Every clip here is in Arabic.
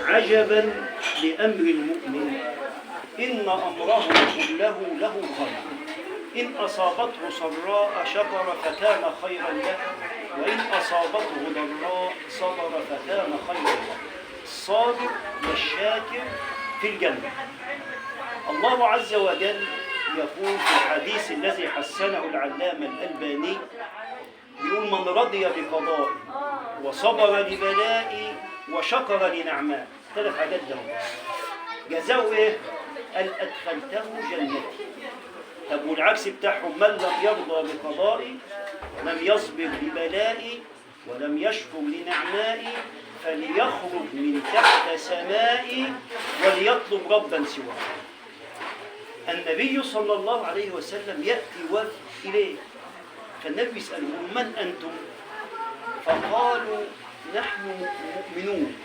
عجبا لأمر المؤمن إن أمره كله خير، إن أصابته سراء شكر فكان خيرا له، وإن أصابته ضراء صبر فكان خيرا له. الصابر والشاكر في الجنة. الله عز وجل يقول في الحديث الذي حسنه العلامة الألباني، يقول: من رضي بقضائي وصبر لبلائي وشكر لنعمائي، 3 حاجات ده جزاؤه ايه؟ قال: أدخلته جنتي. طب والعكس بتاعهم: من لم يرضى بقضائي، لم يصبر لبلائي، ولم يشكر لنعمائي، فليخرج من تحت سمائي وليطلب ربا سواه. النبي صلى الله عليه وسلم يأتي وفد إليه، فالنبي يسألهم: من أنتم؟ فقالوا: نحن مؤمنون.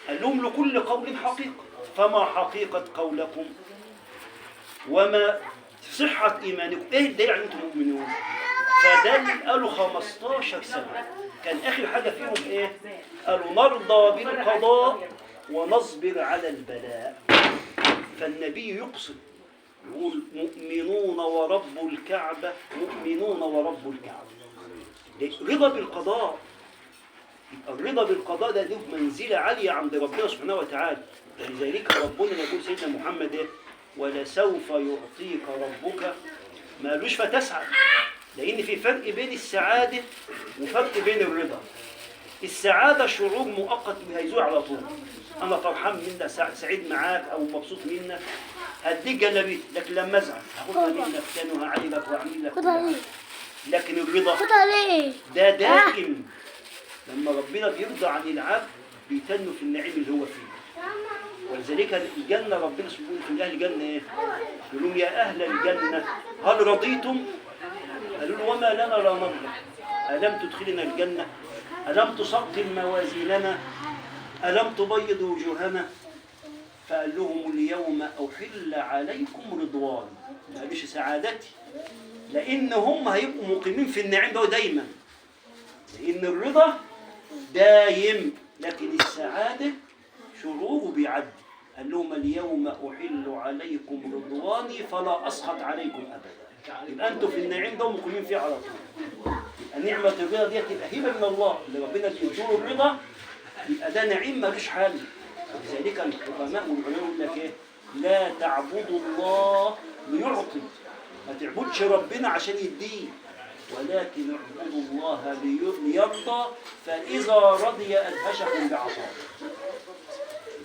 قال لهم: لكل قول حقيقة، فما حقيقة قولكم؟ وما صحة إيمانكم؟ إيه الدليل على أنتم مؤمنون؟ فدل قالوا 15 سنة. كان آخر حاجة فيهم إيه؟ قالوا: نرضى بالقضاء ونصبر على البلاء. فالنبي يقصد، يقول: مؤمنون ورب الكعبة، مؤمنون ورب الكعبة. رضا بالقضاء، الرضا بالقضاء ده له منزلة عالية عند ربنا سبحانه وتعالى. لذلك ربنا يقول سيدنا محمد إيه؟ ولسوف يعطيك ربك، ما قالوش فتسعد، لأن في فرق بين السعادة وفرق بين الرضا. السعادة شعور مؤقت هيزول على طول، أنا فرحان منك، سعيد معاك أو مبسوط منك، هديك جلبيت، لكن لما أزعل هاخدها منك تاني وهعيلك وأعمل لك. لكن الرضا ده دائم. لما ربنا بيرضى عن العبد بيتنوا في النعيم اللي هو فيه. ولذلك الجنة ربنا سبحانه في أهل الجنة إيه؟ يقول لهم: يا أهل الجنة هل رضيتم؟ قالوا له: وما لنا لا نرضى، ألم تدخلنا الجنة؟ ألم تثقل موازيننا؟ ألم تبيض وجوهنا؟ فقال لهم: اليوم أحل عليكم رضواني، ما قالش سعادتي، لأن هم هيبقوا مقيمين في النعيم ده دايما، لأن الرضا دايم، لكن السعادة شعوره بيعدي. قال لهم: اليوم أحل عليكم رضواني فلا أسخط عليكم أبدا. يبقى أنتوا في النعيم ده مقيمين فيه على طول. يبقى نعمة الرضا دي تبقى هبة من الله، اللي ربنا بيديله الرضا يبقى ده نعيم ملوش حل. لذلك الحكماء والعلماء يقول لك إيه؟ لا تعبدوا الله ليعطي، ما تعبدش ربنا عشان يديه، ولكن اعبدوا الله ليرضى، فإذا رضي أدهشكم بعطاء.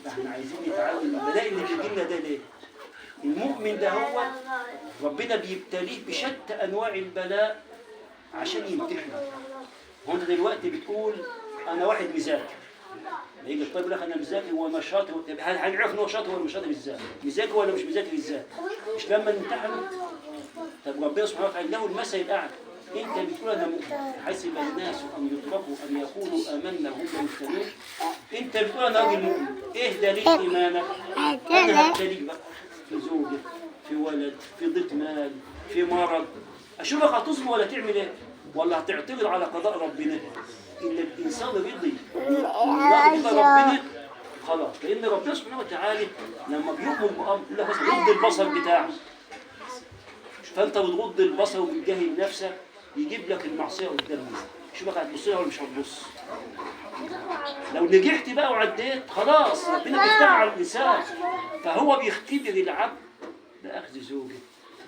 احنا عايزين نتعلم البلاء اللي بيجي لنا ده ليه؟ المؤمن ده هو ربنا بيبتليه بشتى أنواع البلاء عشان يمتحنه. هو انت دلوقتي بتقول أنا واحد مذاكر، يجي الطالب يقول لك أنا مذاكر وما شاطر، هنعرف إن هو شاطر ولا مش شاطر إزاي؟ مذاكر ولا مش مذاكر إزاي؟ مش لما نمتحنه؟ طب ربنا سبحانه وتعالى له المثل الأعلى. انت بتقول انا مؤمن، حسب الناس ان يتركوا ان يقولوا امنا وهم لا يفتنون. انت بتقول انا راجل مؤمن، ايه دليل ايمانك؟ انا هبتليك بقى في زوجه، في ولد، في ضيق مال، في مرض، اشوفك هتصبر ولا تعمل ايه؟ ولا هتعترض على قضاء ربنا؟ ان الانسان رضي رضا ربنا خلاص، لان ربنا سبحانه وتعالى لما بيؤمر بامر يقول لك مثلا غض البصر بتاعك، فانت بتغض البصر وبتجاهد نفسك، يجيب لك المعصيه قدامك، شوفك هتبص لها ولا مش هتبص. لو نجحت بقى وعديت خلاص ربنا بيفتح على الانسان. فهو بيختبر العبد باخذ زوجه،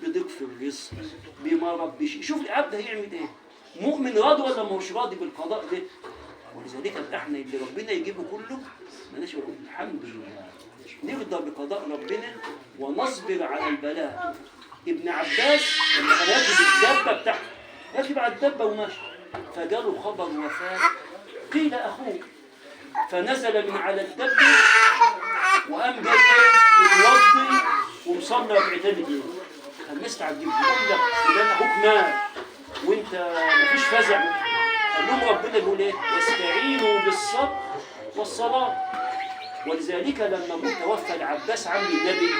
بضيق في الرزق، بمرض، بشيء. شوف العبد هيعمل ايه؟ مؤمن راضي ولا مش راضي بالقضاء ده؟ ولذلك احنا اللي ربنا يجيبه كله مالناش نقول الحمد لله، نرضى بقضاء ربنا ونصبر على البلاء. ابن عباس لما كان راكب الدابه بتاعته، راكب على الدابه وماشي، فجاله خبر وفاه، قيل اخوك، فنزل من على الدابه وقام جاي يتوضي ومصلي ركعتين الاثنين. كان مستعجب يقول لك فلان اخوك مات وانت مفيش فزع. قال لهم ربنا بيقول ايه؟ واستعينوا بالصبر والصلاه. ولذلك لما توفى العباس عم النبي،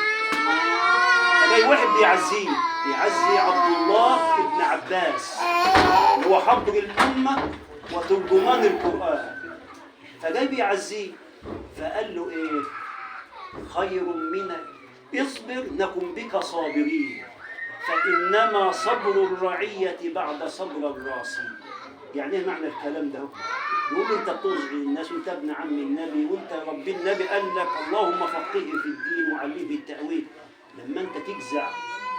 فجاي واحد بيعزيه، بيعزي عبد الله ابن عباس اللي هو حبر الامه وترجمان القران، فجاي بيعزيه، فقال له ايه؟ خير من اصبر نكن بك صابرين فإنما صبر الرعية بعد صبر الراصي. يعني ايه معنى الكلام ده؟ يقول انت بتوزع الناس وانت ابن عم النبي وانت رب النبي قال لك اللهم فقهه في الدين وعلمه التأويل. لما انت تجزع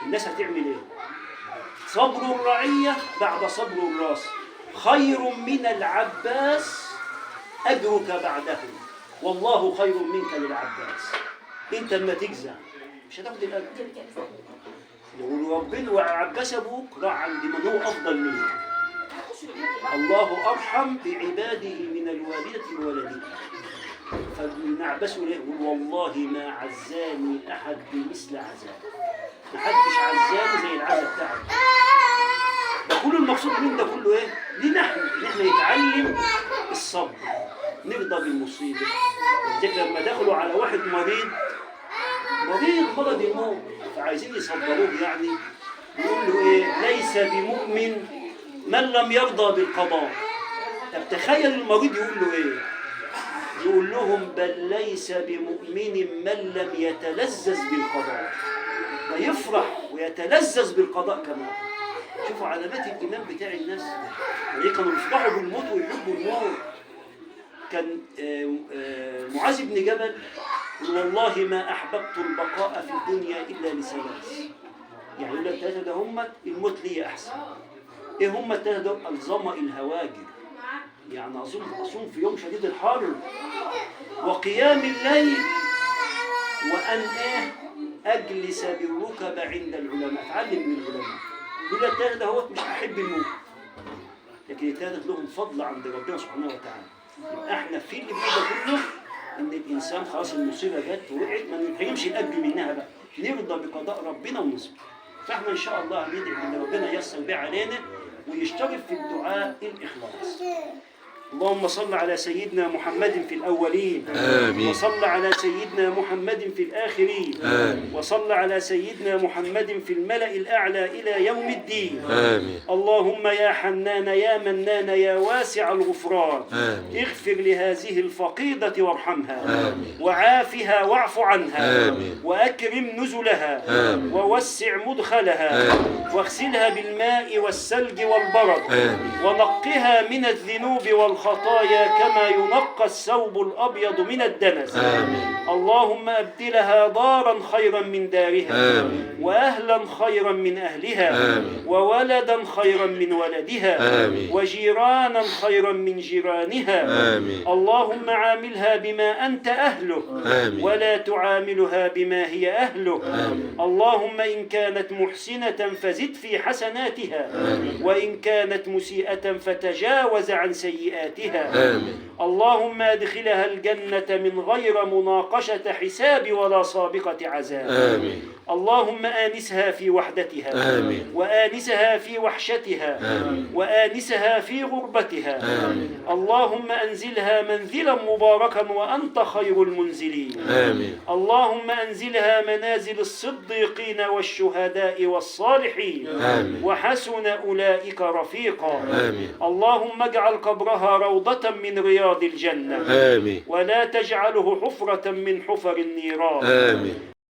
الناس هتعمل ايه؟ صبر الرعية بعد صبر الراس خير من العباس أجرك بعده والله خير منك للعباس. انت لما تجزع مش هتاخد الأجر. يقول ربنا وعباس أبوك راح عند من هو أفضل منك. الله أرحم بعباده من الوالدة بولده. فابن عباس يقول والله ما عزاني أحد بمثل عزاء. ما حدش عزاني زي العزاء بتاعك. كل المقصود من ده كله ايه؟ ليه نحن نتعلم الصبر، نرضى بالمصيبة. ولذلك لما دخلوا على واحد مريض مرض الموت فعايزين يصبروه يعني يقول له ايه؟ ليس بمؤمن من لم يرضى بالقضاء. طب تخيل المريض يقول له ايه؟ يقول لهم بل ليس بمؤمن من لم يتلذذ بالقضاء. فيفرح ويتلذذ بالقضاء كمان. شوفوا علامات الإيمان بتاع الناس اللي كانوا يفرحوا بالموت ويحبوا الموت. كان معاذ بن جبل والله ما أحببت البقاء في الدنيا إلا لثلاث. يعني يقول لك الثلاثة ده هم الموت لي أحسن. إيه هم الثلاثة ده؟ الظمأ الهواجر، يعني أصوم في يوم شديد الحر، وقيام الليل، وأن أجلس بالركب عند العلماء، أتعلم من العلماء. يقول لك الثالث هو مش أحب الموت، لكن الثالث لهم فضل عند ربنا سبحانه وتعالى. يبقى احنا في اللي بيده كله ان الانسان خلاص المصيبه جت ووقعت ما نحرمش الاجر منها بقى، نرضى بقضاء ربنا ونصبر. فاحنا ان شاء الله هندعي ان ربنا ييسر بيه علينا ويشترك في الدعاء الاخلاص. اللهم صل على سيدنا محمد في الأولين آمين. وصل على سيدنا محمد في الآخرين آمين. وصل على سيدنا محمد في الملأ الأعلى إلى يوم الدين آمين. اللهم يا حنان يا منان يا واسع الغفران آمين. اغفر لهذه الفقيدة وارحمها آمين. وعافها واعف عنها آمين. وأكرم نزلها آمين. ووسع مدخلها آمين. واغسلها بالماء والثلج والبرد آمين. ونقها من الذنوب والخطايا كما ينقى الثوب الأبيض من الدنس آمين. اللهم أبدلها دارا خيرا من دارها آمين. وأهلا خيرا من أهلها آمين. وولدا خيرا من ولدها آمين. وجيرانا خيرا من جيرانها آمين. اللهم عاملها بما أنت أهله آمين. ولا تعاملها بما هي أهله آمين. اللهم إن كانت محسنة فزد في حسناتها آمين. وإن كانت مسيئة فتجاوز عن سيئاتها آمين. اللهم أدخلها الجنة من غير مناقشة حساب ولا سابقة عذاب آمين. اللهم آنسها في وحدتها آمين. وآنسها في وحشتها آمين. وآنسها في غربتها آمين. اللهم أنزلها منزلا مباركا وأنت خير المنزلين آمين. اللهم أنزلها منازل الصديقين والشهداء والصالحين آمين. وحسن أولئك رفيقا آمين. اللهم اجعل قبرها روضة من رياض الجنة آمين. ولا تجعله حفرة من حفر النيران آمين.